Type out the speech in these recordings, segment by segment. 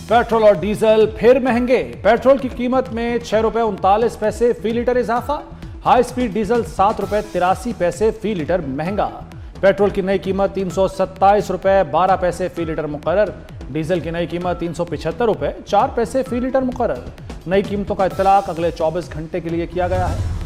Petrol और diesel फिर महंगे। पेट्रोल की कीमत में 6 रुपए 39 पैसे फी लीटर इजाफा। हाई स्पीड डीजल 7 रुपए 83 पैसे फी लीटर महंगा। पेट्रोल की नई कीमत 327 रुपए 12 पैसे फी लीटर मुकर्रर। डीजल की नई कीमत 375 रुपए 4 पैसे फी लीटर मुकर्रर। नई कीमतों का इत्तलाक अगले 24 घंटे के लिए किया गया है।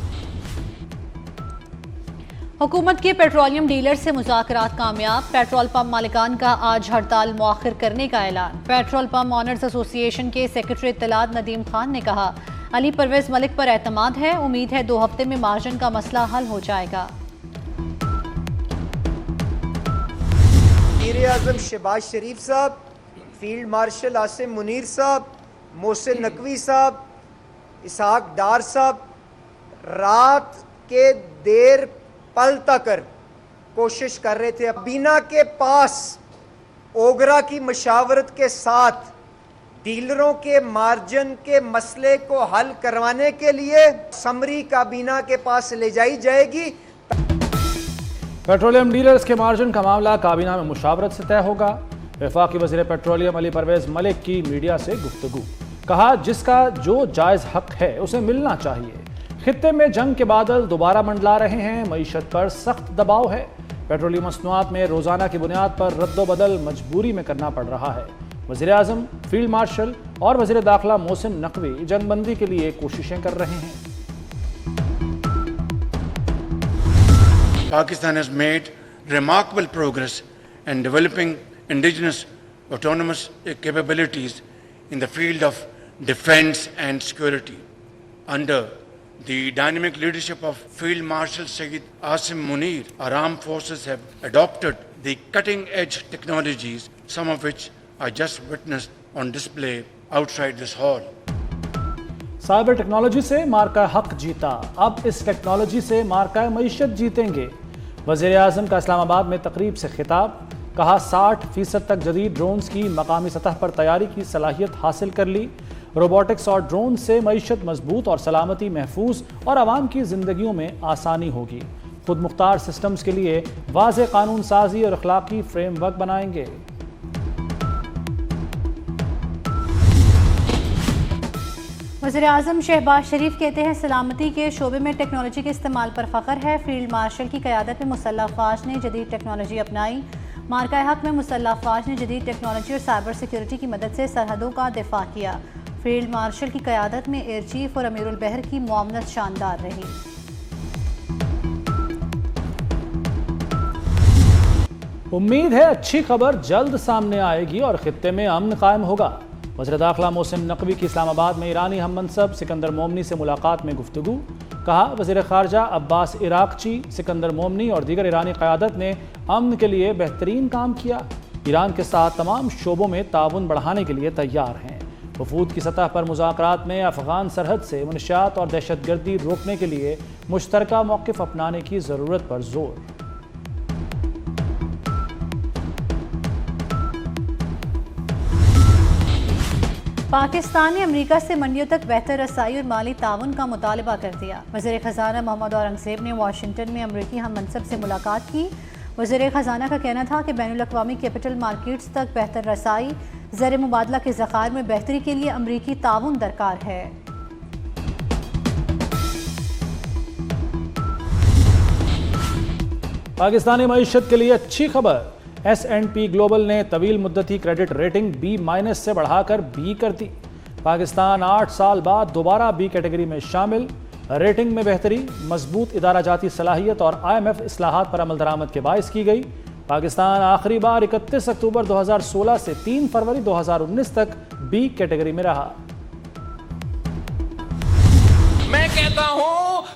हुकूमत के पेट्रोलियम डीलर से मुज़ाकरात कामयाब। पेट्रोल पंप मालिकान का आज हड़ताल मुअख्खर करने का ऐलान। पेट्रोल पंप ऑनर्स एसोसिएशन के सेक्रेटरी इत्तलात नदीम खान ने कहा, अली परवेज मलिक पर एतमाद है, उम्मीद है 2 हफ्ते में मार्जिन का मसला हल हो जाएगा। वज़ीर-ए-आज़म शहबाज शरीफ साहब, फील्ड मार्शल आसिम मुनीर साहब, मोहसिन नकवी साहब, इसहाक डार साहब रात के देर पल तक कोशिश कर रहे थे। बीना के पास ओगरा की मशावरत के साथ डीलरों के मार्जिन के मसले को हल करवाने के लिए समरी काबीना के पास ले जाई जाएगी। पेट्रोलियम डीलर्स के मार्जिन का मामला काबीना में मुशावरत से तय होगा। वफाकी वज़ीर पेट्रोलियम अली परवेज मलिक की मीडिया से गुफ्तगू। कहा, जिसका जो जायज़ हक है उसे मिलना चाहिए। खित्ते में जंग के बादल दोबारा मंडला रहे हैं, मईशत पर सख्त दबाव है। पेट्रोलियम मसनूआत में रोजाना की बुनियाद पर रद्दोबदल मजबूरी में करना पड़ रहा है। वज़ीर आज़म, फील्ड मार्शल और वज़ीर दाखिला मोहसिन नकवी जंगबंदी के लिए कोशिशें कर रहे हैं। Pakistan has made remarkable progress in developing indigenous autonomous capabilities in the field of defense and security. Under the dynamic leadership of Field Marshal Sayyid Asim Munir, our armed forces have adopted the cutting-edge technologies, some of which I just witnessed on display outside this hall. Cyber technology से मार्का हक जीता, अब इस technology से मार्का मईशत जीतेंगे। वज़ीर आज़म का इस्लामाबाद में तकरीब से खिताब। कहा, 60% तक जदीद ड्रोन्स की मकामी सतह पर तैयारी की सलाहियत हासिल कर ली। रोबोटिक्स और ड्रोन से मईशत मजबूत और सलामती महफूज और आवाम की जिंदगियों में आसानी होगी। खुद मुख्तार सिस्टम्स के लिए वाज़ेह कानून साजी और अखलाकी फ्रेमवर्क बनाएंगे। वज़ीर आज़म शहबाज शरीफ कहते हैं, सलामती के शोबे में टेक्नोलॉजी के इस्तेमाल पर फ़ख्र है। फील्ड मार्शल की क़यादत में मुसल्लह अफ़वाज ने जदीद टेक्नोलॉजी अपनाई। मार्का हक में मुसल्लह अफ़वाज ने जदीद टेक्नोलॉजी और साइबर सिक्योरिटी की मदद से सरहदों का दिफा किया। फील्ड मार्शल की क़यादत में एयर चीफ और अमीरुल बहर की मुआवनत शानदार रही। उम्मीद है अच्छी खबर जल्द सामने आएगी और खित्ते में अमन कायम होगा। वज़ीर दाखिला मोहसिन नकवी की इस्लामाबाद में ईरानी हम मनसब सिकंदर मोमनी से मुलाकात में गुफ्तगू। कहा, वज़ीर ख़ारजा अब्बास इराक़ची, सिकंदर मोमनी और दीगर ईरानी क़यादत ने अमन के लिए बेहतरीन काम किया। ईरान के साथ तमाम शोबों में ताउन बढ़ाने के लिए तैयार हैं। वफूद की सतह पर मुज़ाकरात में अफ़गान सरहद से मुनशियात और दहशतगर्दी रोकने के लिए मुश्तरका मौक़िफ़ अपनाने की ज़रूरत पर जोर। पाकिस्तान ने अमेरिका से मंडियों तक बेहतर रसाई और माली ताउन का मुतालबा कर दिया। वज़ीर ख़ज़ाना मोहम्मद औरंगज़ेब ने वाशिंगटन में अमेरिकी हम मनसब से मुलाकात की। वज़ीर ख़ज़ाना का कहना था कि बैनुल अक़वामी कैपिटल मार्केट्स तक बेहतर रसाई, ज़र मुबादला के ज़ख़ायर में बेहतरी के लिए अमेरिकी ताउन दरकार है। पाकिस्तानी मईशत के लिए अच्छी खबर। S&P ग्लोबल ने तवील मुद्दती क्रेडिट रेटिंग B- से बढ़ाकर B कर दी। पाकिस्तान 8 साल बाद दोबारा B कैटेगरी में शामिल। रेटिंग में बेहतरी, मजबूत इदारा जाती सलाहियत और IMF इस्लाहात पर अमल दरामद के बाइस की गई। पाकिस्तान आखिरी बार 31 अक्टूबर 2016 से 3 फरवरी 2019 तक B कैटेगरी में रहा। मैं कहता हूं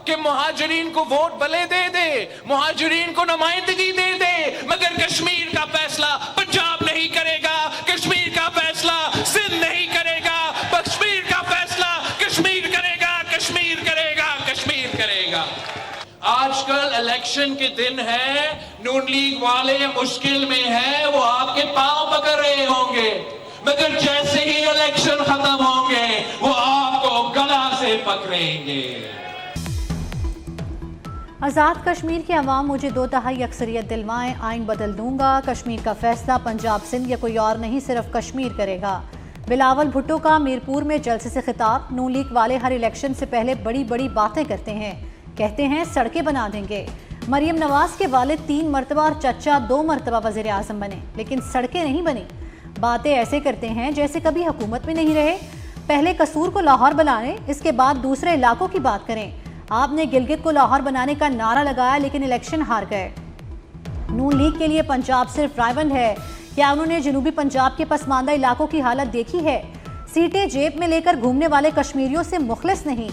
कि मुहाजिरीन को वोट भले दे दे, मुहाजिरीन को नुमाइंदगी दे दे, मगर कश्मीर का फैसला पंजाब नहीं करेगा, कश्मीर का फैसला सिंध नहीं करेगा, कश्मीर का फैसला कश्मीर करेगा, कश्मीर करेगा, कश्मीर करेगा। आजकल इलेक्शन के दिन है, नून लीग वाले मुश्किल में है, वो आपके पांव पकड़ रहे होंगे, मगर जैसे ही इलेक्शन खत्म होंगे वो आपको गला से पकड़ेंगे। आज़ाद कश्मीर के अवाम मुझे 2/3 अक्सरियत दिलवाएं, आइन बदल दूंगा। कश्मीर का फैसला पंजाब सिंध या कोई और नहीं, सिर्फ कश्मीर करेगा। बिलावल भुट्टो का मीरपुर में जलसे से खिताब। नून लीग वाले हर इलेक्शन से पहले बड़ी बड़ी बातें करते हैं, कहते हैं सड़कें बना देंगे। मरियम नवाज के वालिद 3 मरतबा और चचा 2 मरतबा वज़ीर आज़म बने, लेकिन सड़कें नहीं बनी। बातें ऐसे करते हैं जैसे कभी हुकूमत में नहीं रहे। पहले कसूर को लाहौर बनाने, इसके बाद दूसरे इलाकों की बात करें। आपने गिलगित को लाहौर बनाने का नारा लगाया, लेकिन इलेक्शन हार गए। नून लीग के लिए पंजाब सिर्फ रायबंद है। क्या उन्होंने जनूबी पंजाब के पसमानदा इलाकों की हालत देखी है? सीटें जेब में लेकर घूमने वाले कश्मीरियों से मुखलिस नहीं।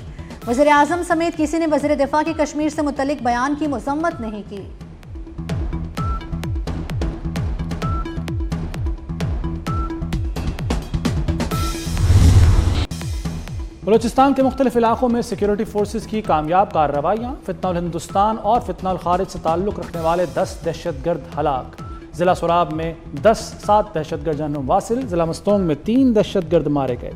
वज़ीर आज़म समेत किसी ने वज़ीर दिफा की कश्मीर से मुतल्लिक बयान की मज़म्मत नहीं की। बलूचिस्तान के मुख्तलिफ इलाकों में सिक्योरिटी फोर्सेज की कामयाब कार्रवाइयाँ। फितनाउल हिंदुस्तान और फितनाउल खारिज से ताल्लुक़ रखने वाले 10 दहशतगर्द हलाक। ज़िला सोराब में 7 दहशतगर्द जहन्नुम वासिल। ज़िला मस्तोंग में 3 दहशतगर्द मारे गए।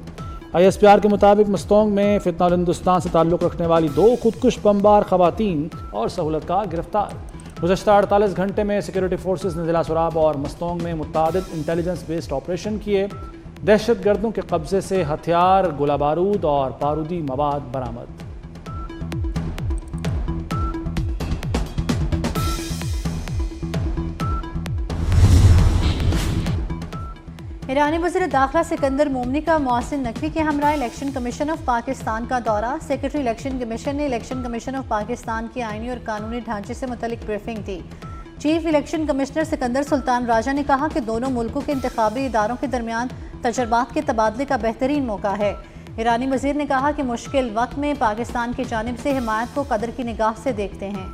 ISPR के मुताबिक मस्तोंग में फितनाउल हिंदुस्तान से ताल्लुक़ रखने वाली 2 खुदकुश बमबार ख़वातीन और सहूलतकार गिरफ्तार। गुज़श्ता 48 घंटे में सिक्योरिटी फोर्सेज ने ज़िला सोराब और मस्तोंग में मुतअद्दिद इंटेलिजेंस बेस्ड ऑपरेशन किए। दहशतगर्दों के कब्जे से हथियार, गोला बारूद और बारूदी मवाद बरामद। ईरानी वज़ीर दाखिला सिकंदर मोमनी का मोहसिन नकवी के हमरा इलेक्शन कमीशन ऑफ पाकिस्तान का दौरा। सेक्रेटरी इलेक्शन कमीशन ने इलेक्शन कमीशन ऑफ पाकिस्तान के आईनी और कानूनी ढांचे से मुतल्लिक ब्रीफिंग दी। Chief election commissioner Sikandar Sultan Raja ने कहा कि दोनों मुल्कों के इंतखाबी इदारों के दरमियान तजर्बात के तबादले का बेहतरीन मौका है। ईरानी वज़ीर ने कहा कि मुश्किल वक्त में पाकिस्तान की जानिब से हिमायत को कदर की निगाह से देखते हैं।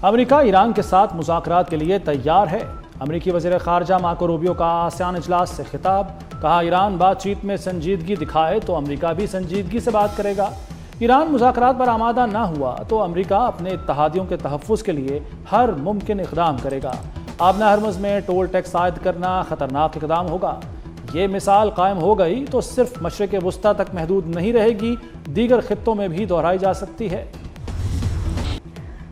अमेरिका ईरान के साथ मुज़ाकरात के लिए तैयार है। अमेरिकी वज़ीर ख़ारजा मार्को रूबियो का आसियान इजलास से खिताब। कहा, ईरान बातचीत में संजीदगी दिखाए तो अमेरिका भी संजीदगी से बात करेगा। ईरान मुज़ाकरात पर आमादा ना हुआ तो अमेरिका अपने इत्तहादियों के तहफ़्फ़ुज़ के लिए हर मुमकिन इक़दाम करेगा। आबना हरमुज़ में टोल टैक्स आयद करना ख़तरनाक इक़दाम होगा। ये मिसाल कायम हो गई तो सिर्फ मशरिक़ वुस्ता तक महदूद नहीं रहेगी, दीगर ख़ित्तों में भी दोहराई जा सकती है।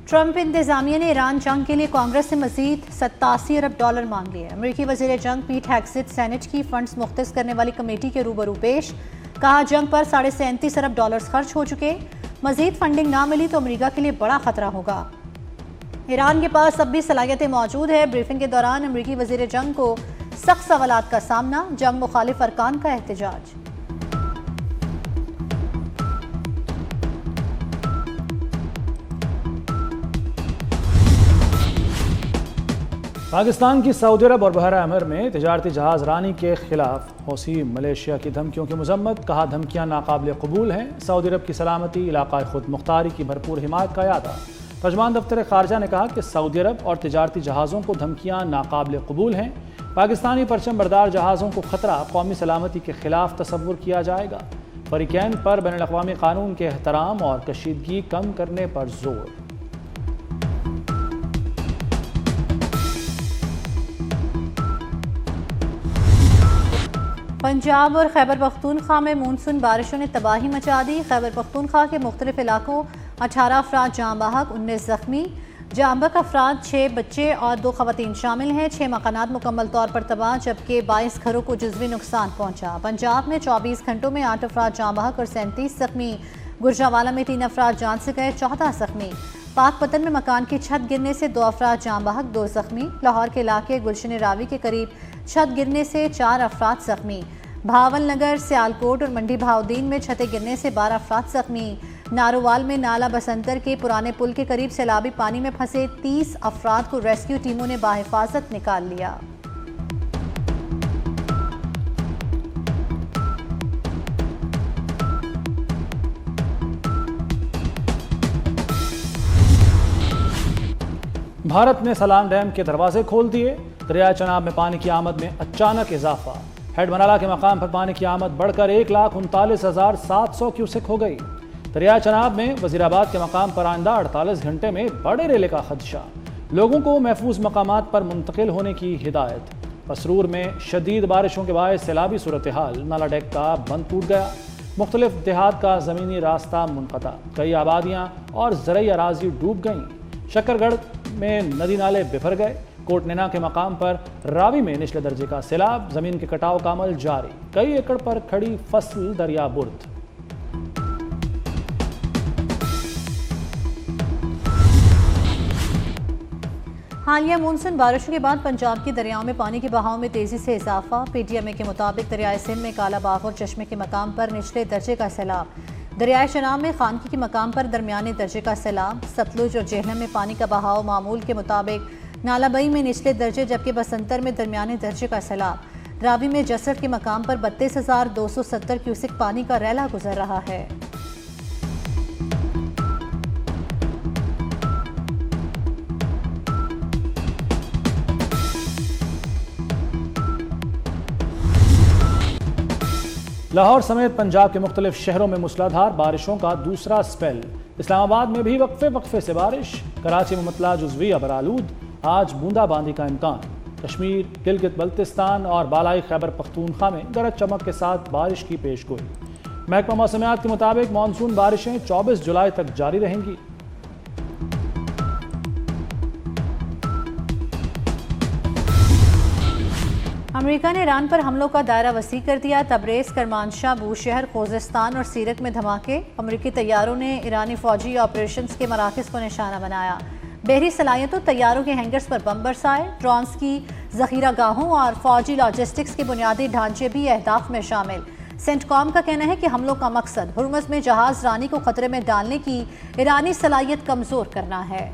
ट्रंप इंतजामिया ने ईरान जंग के लिए कांग्रेस से मजीद $87 अरब मांग लिए। अमेरिकी वज़ीर जंग पीट हेग्सेथ सेनेट की फंड्स मुख्तस करने वाली कमेटी के रूबरू पेश। कहा, जंग पर $37.5 अरब खर्च हो चुके। मजीद फंडिंग ना मिली तो अमेरिका के लिए बड़ा खतरा होगा। ईरान के पास अब भी सलाहियतें मौजूद है। ब्रीफिंग के दौरान अमेरिकी वज़ीर जंग को सख्त सवालात का सामना। जंग मुखालिफ अरकान का एहतजाज। पाकिस्तान की सऊदी अरब और बहरा अमर में तिजारती जहाज़ रानी के खिलाफ हौसी मलेशिया की धमकियों की मजम्मत। कहा, धमकियां नाकाबिल कबूल हैं। सऊदी अरब की सलामती, इलाक़ाई खुद मुख्तारी की भरपूर हिमायत का यादा। तर्जमान दफ्तर ख़ारजा ने कहा कि सऊदी अरब और तिजारती जहाज़ों को धमकियां नाकाबिल कबूल हैं। पाकिस्तानी परचम बरदार जहाज़ों को ख़तरा कौमी सलामती के खिलाफ तसव्वुर किया जाएगा। फ़रीक़ैन पर बैनुल-अक़वामी क़ानून के एहतराम और कशीदगी कम करने पर जोर। पंजाब और खैबर पख्तूनख्वा में मानसून बारिशों ने तबाही मचा दी। खैबर पख्तूनख्वा के मुख्तलिफ इलाकों 18 अफराद जाँ बहक, 19 ज़ख्मी। जाँ बहक अफराद 6 बच्चे और 2 ख़वातीन शामिल हैं। 6 मकानात मुकम्मल तौर पर तबाह, जबकि 22 घरों को जुज़वी नुकसान पहुँचा। पंजाब में 24 घंटों में 8 अफराद जाँ बहक और 37 ज़ख्मी। गुरजावाला में 3 अफराद जान से गए, 14 ज़ख्मी। पाकपतन में मकान की छत गिरने से 2 अफराद जाँ बहक, 2 ज़ख्मी। लाहौर के इलाके गुलशन रावी के करीब छत गिरने से 4 अफराद ज़ख्मी। भावल नगर, सियालकोट और मंडी भाउद्दीन में छतें गिरने से 12 अफराद ज़ख्मी। नारोवाल में नाला बसंतर के पुराने पुल के करीब सैलाबी पानी में फंसे 30 अफराद को रेस्क्यू टीमों ने बाहिफाजत निकाल लिया। भारत ने सलाम डैम के दरवाजे खोल दिए। दरिया चनाब में पानी की आमद में अचानक इजाफा। हेड मनाला के मकाम पर पानी की आमद बढ़कर 1,39,700 क्यूसेक हो गई। दरिया चनाब में वजीराबाद के मकाम पर आइंदा 48 घंटे में बड़े रेले का खदशा। लोगों को महफूज मकामात पर मुंतकिल होने की हिदायत। पसरूर में शदीद बारिशों के बायस सैलाबी सूरत हाल। नाला डेक का बंद टूट गया। मुख्तलिफ देहात का ज़मीनी रास्ता मुनक़ता, कई आबादियाँ और ज़रई अराजी डूब गईं। शकरगढ़ में नदी नाले बिफर गए। कोटनेना के मकाम पर रावी में निचले दर्जे का सैलाब, ज़मीन के कटाव का अमल जारी, कई एकड़ पर खड़ी फसल दरिया बुर्द। हालिया मानसून बारिशों के बाद पंजाब के दरियाओं में पानी के बहाव में तेजी से इजाफा। पीटीएमए के मुताबिक दरियाए सिंध में कालाबाग और चश्मे के मकाम पर निचले दर्जे का सैलाब, दरियाए शनाब में खानकी के मकाम पर दरमियाने दर्जे का सैलाब, सतलुज और जेहलम में पानी का बहाव मामूल के मुताबिक, नालाबई में निचले दर्जे जबकि बसंतर में दरमियाने दर्जे का सैलाब, रावी में जसड़ के मकाम पर 32,270 क्यूसिक पानी का रैला गुजर रहा है। लाहौर समेत पंजाब के मुख्तलिफ शहरों में मूसलाधार बारिशों का दूसरा स्पेल। इस्लामाबाद में भी वक्फे से बारिश, कराची में मतला जुज़वी अबर आलूद, आज बूंदाबांदी का इम्कान। कश्मीर, गिलगित बल्तिस्तान और बालाई खैबर पख्तूनख्वा में गरज चमक के साथ बारिश की पेशगोई। महकमा मौसमियात के मुताबिक मानसून बारिशें 24 जुलाई तक जारी रहेंगी। अमेरिका ने ईरान पर हमलों का दायरा वसी कर दिया। तबरेज, करमानशाह, बूशहर, खोजिस्तान और सीरत में धमाके। अमेरिकी तैयारों ने ईरानी फौजी ऑपरेशंस के मराकज़ को निशाना बनाया। बहरी सलाहियतों, तैयारों के हैंगर्स पर बम बरसाए। ड्रोन्स की जखीरा गाहों और फौजी लॉजिस्टिक्स के बुनियादी ढांचे भी अहदाफ में शामिल। सेंटकॉम का कहना है कि हमलों का मकसद हुर्मुज़ में जहाज रानी को खतरे में डालने की ईरानी सलाहियत कमज़ोर करना है।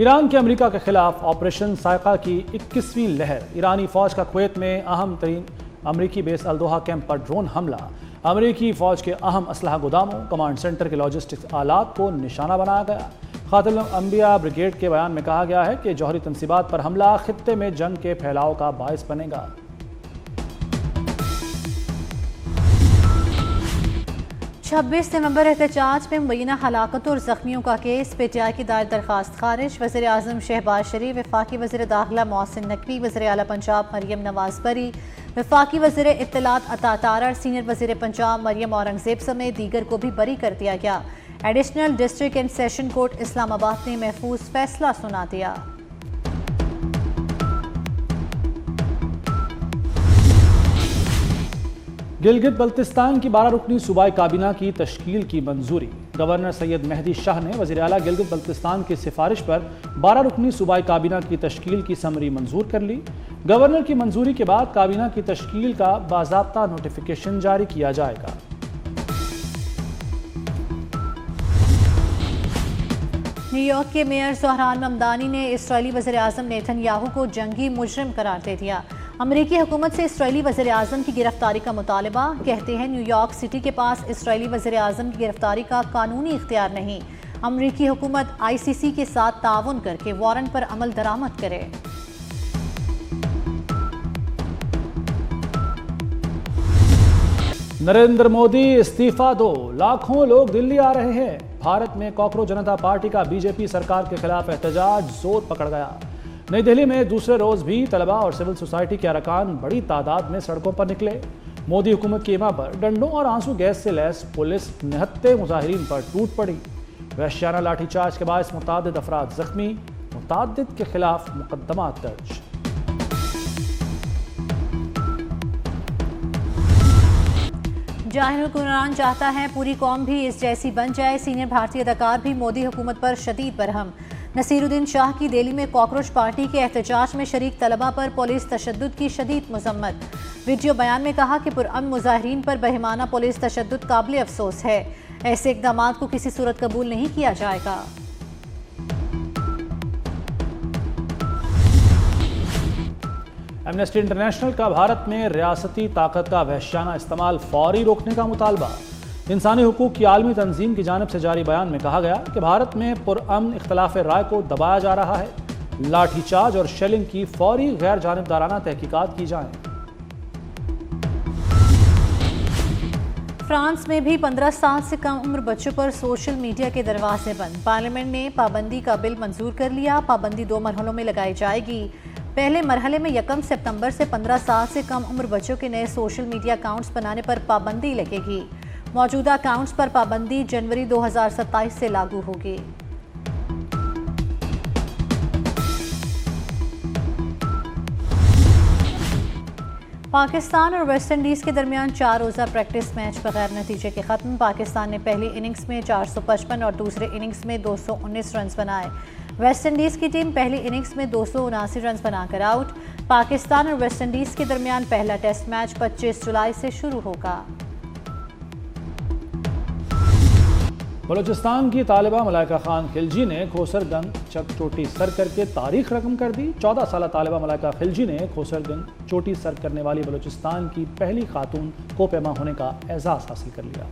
ईरान के अमेरिका के खिलाफ ऑपरेशन साइका की 21वीं लहर। ईरानी फौज का कुवैत में अहम तरीन अमरीकी बेस अलदोहा कैंप पर ड्रोन हमला। अमरीकी फौज के अहम असलहा गोदामों, कमांड सेंटर के लॉजिस्टिक्स आलात को निशाना बनाया गया। खातिल अंबिया ब्रिगेड के बयान में कहा गया है कि जौहरी तंसीबात पर हमला खित्ते में जंग के फैलाव का बायस बनेगा। 26 नवंबर एहतजाज में मुबैना हलाकतों और जख्मियों का केस। पीटीआई की दायर दरखास्त खारिज। वज़ीर आज़म शहबाज शरीफ, वफाकी वज़ीर दाखिला मोहसिन नकवी, वज़ीर आला पंजाब मरियम नवाज बरी, वफाकी वज़ीर इत्तलात अता तारड़, सीनियर वज़ीर पंजाब मरियम औरंगज़ेब समेत दीगर को भी बरी कर दिया गया। Additional district and session court Islamabad ने महफूज फैसला सुना दिया। गिलगित बल्तिस्तान की 12 रुकनी सूबाई काबीना की तश्कील की मंजूरी। गवर्नर सैयद मेहदी शाह ने वज़ीर आला गिलगित बल्तिस्तान की सिफारिश पर 12 रुकनी सूबाई काबीना की तश्कील की समरी मंजूर कर ली। गवर्नर की मंजूरी के बाद काबीना की तश्कील का बाज़ाब्ता नोटिफिकेशन जारी किया जाएगा। न्यूयॉर्क के मेयर ज़ोहरान ममदानी ने इसराइली वज़ीर आज़म नेतन्याहू को जंगी मुजरिम करार दे दिया। अमेरिकी हुकूमत से इसराइली वज़ीर आज़म की गिरफ्तारी का मुतालबा। कहते हैं न्यूयॉर्क सिटी के पास इसराइली वज़ीर आज़म की गिरफ्तारी का कानूनी इख्तियार नहीं। अमेरिकी हुकूमत ICC के साथ ताउन करके वारंट पर अमल दरामद करे। नरेंद्र मोदी इस्तीफा दो, लाखों लोग दिल्ली आ रहे हैं। भारत में कॉकरोच जनता पार्टी का बीजेपी सरकार के खिलाफ एहतजाज जोर पकड़ गया। नई दिल्ली में दूसरे रोज भी तलबा और सिविल सोसाइटी के अरकान बड़ी तादाद में सड़कों पर निकले। मोदी हुकूमत की इमा पर डंडों और आंसू गैस से लैस पुलिस निहत्ते मुजाहिरीन पर टूट पड़ी। वहशियाना लाठीचार्ज के बायस मुतादिद अफराद जख्मी, मुतादिद के खिलाफ मुकदमा दर्ज। जाहिर हुक्मरान चाहता है पूरी कौम भी इस जैसी बन जाए। सीनियर भारतीय अदाकार भी मोदी हुकूमत पर शदीद बरहम। नसीरुद्दीन शाह की दिल्ली में कॉकरोच पार्टी के एहतजाज में शरीक तलबा पर पुलिस तशद्दुद की शदीद मजम्मत। वीडियो बयान में कहा कि पुरअमन मुजाहिरीन पर बेहिमाना पुलिस तशद्दुद काबिल अफसोस है। ऐसे इक़दाम को किसी सूरत कबूल नहीं किया जाएगा। एमनेस्टी इंटरनेशनल का भारत में रियासती ताकत का वहशियाना इस्तेमाल फौरी रोकने का मुतालबा। इंसानी हुकूक की आलमी तंजीम की जानिब से जारी बयान में कहा गया कि भारत में पुरअमन इख्तलाफ राय को दबाया जा रहा है। लाठीचार्ज और शेलिंग की फौरी गैर जानिबदाराना तहकीकात की जाए। फ्रांस में भी 15 साल से कम उम्र बच्चों पर सोशल मीडिया के दरवाजे बंद। पार्लियामेंट ने पाबंदी का बिल मंजूर कर लिया। पाबंदी 2 मरहलों में लगाई जाएगी। पहले मरहले में 1 सितंबर से 15 साल से कम उम्र बच्चों के नए सोशल मीडिया अकाउंट्स बनाने पर पाबंदी लगेगी। मौजूदा अकाउंट्स पर पाबंदी जनवरी 2027 से लागू होगी। पाकिस्तान और वेस्ट इंडीज़ के दरमियान 4 रोज़ा प्रैक्टिस मैच बगैर नतीजे के ख़त्म। पाकिस्तान ने पहली इनिंग्स में 455 और दूसरे इनिंग्स में 219 रन बनाए। वेस्ट इंडीज़ की टीम पहली इनिंग्स में 279 रन बनाकर आउट। पाकिस्तान और वेस्ट इंडीज़ के दरमियान पहला टेस्ट मैच 25 जुलाई से शुरू होगा। बलूचिस्तान की तालिबा मलाइका खान खिलजी ने खोसरगंज चोटी सर करके तारीख रकम कर दी। 14 साल तालिबा मलाइका खिलजी ने खोसरगंज चोटी सर करने वाली बलूचिस्तान की पहली खातून कोपेमा होने का एजाज़ हासिल कर लिया।